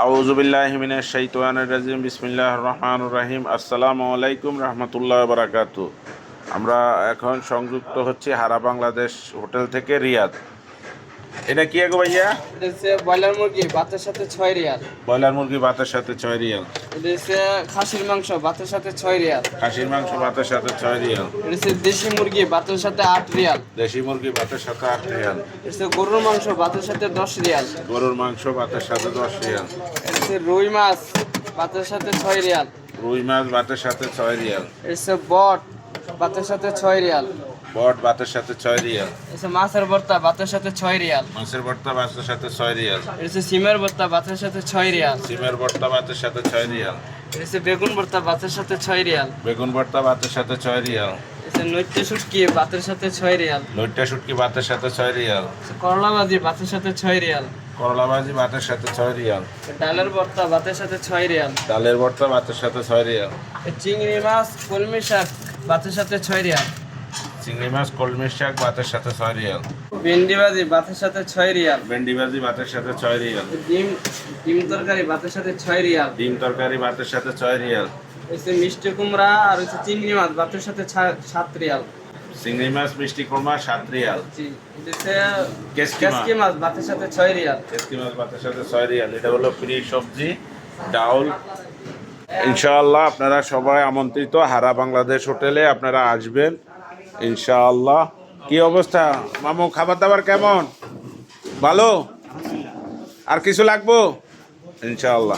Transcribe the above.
আউযুবিল্লাহি মিনাশ শাইতানির রাজিম বিসমিল্লাহির রহমানির রহিম। আসসালামু আলাইকুম রাহমাতুল্লাহি ওয়া বারাকাতুহু। আমরা এখন সংযুক্ত হচ্ছি হারা বাংলাদেশ হোটেল থেকে রিয়াদ। এটা কি গো ভাইয়া? এটা হচ্ছে ব্রয়লার মুরগি ভাতের সাথে 6 রিয়াল। ব্রয়লার মুরগি ভাতের সাথে 6 রিয়াল। এটা হচ্ছে খাসির মাংস ভাতের সাথে 6 রিয়াল। খাসির মাংস ভাতের সাথে 6 রিয়াল। এটা হচ্ছে দেশি মুরগি ভাতের সাথে 8 রিয়াল। দেশি মুরগি ভাতের সাথে 8 রিয়াল। এটা হচ্ছে গরুর মাংস ভাতের সাথে 10 রিয়াল। গরুর মাংস ভাতের সাথে 10 রিয়াল। এটা হচ্ছে রুই মাছ ভাতের সাথে 6 রিয়াল। রুই মাছ ভাতের সাথে 6 রিয়াল। এটা হচ্ছে বট ভাতের সাথে 6 রিয়াল। বট ভাতের সাথে 6 রিয়াল। এটা হচ্ছে মাছের ভর্তা ভাতের সাথে 6 রিয়াল। মাছের ভর্তা ভাতের সাথে 6 রিয়াল। এটা হচ্ছে সিমের ভর্তা ভাতের সাথে 6 রিয়াল। সিমের ভর্তা ভাতের সাথে 6 রিয়াল। এটা হচ্ছে বেগুন ভর্তা ভাতের সাথে 6 রিয়াল। বেগুন ভর্তা ভাতের সাথে 6 রিয়াল। এটা হচ্ছে নৈত্য শুটকি ভাতের সাথে 6 রিয়াল। লইট্টা শুটকি ভাতের সাথে 6 রিয়াল। করলা ভাজি ভাতের সাথে 6 রিয়াল। করলা ভাজি ভাতের সাথে 6 রিয়াল। ডালের ভর্তা ভাতের সাথে 6 রিয়াল। ডালের ভর্তা ভাতের সাথে 6 রিয়াল। চিংড়ি মাছ কলমি শাক ভাতের সাথে 6 রিয়াল। চিংড়ি মাছ কলমি শাক ভাতের সাথে 6 রিয়াল। ভেন্ডি ভাজি ভাতের সাথে 6 রিয়াল। ভেন্ডি ভাজি ভাতের সাথে 6 রিয়াল। ডিম ডিম তরকারি ভাতের সাথে 6 রিয়াল। ডিম তরকারি ভাতের সাথে 6 রিয়াল। হচ্ছে মিষ্টি কুমড়া আর হচ্ছে চিংড়ি মাছ ভাতের সাথে 7 রিয়াল। চিংড়ি মাছ মিষ্টি কুমড়া 7 রিয়াল। জি এটা হচ্ছে কেসকি কেসকি মাছ ভাতের সাথে 6 রিয়াল। কেসকি মাছ ভাতের সাথে 6 রিয়াল। এটা হলো ফ্রি সবজি ডাউল। ইনশাআল্লাহ আপনারা সবাই আমন্ত্রিত হারা বাংলাদেশ হোটেলে আপনারা আসবেন ইনশাআল্লাহ। কি অবস্থা মামু, খাবার দাবার কেমন? ভালো? আর কিছু লাগবো? ইনশাআল্লাহ।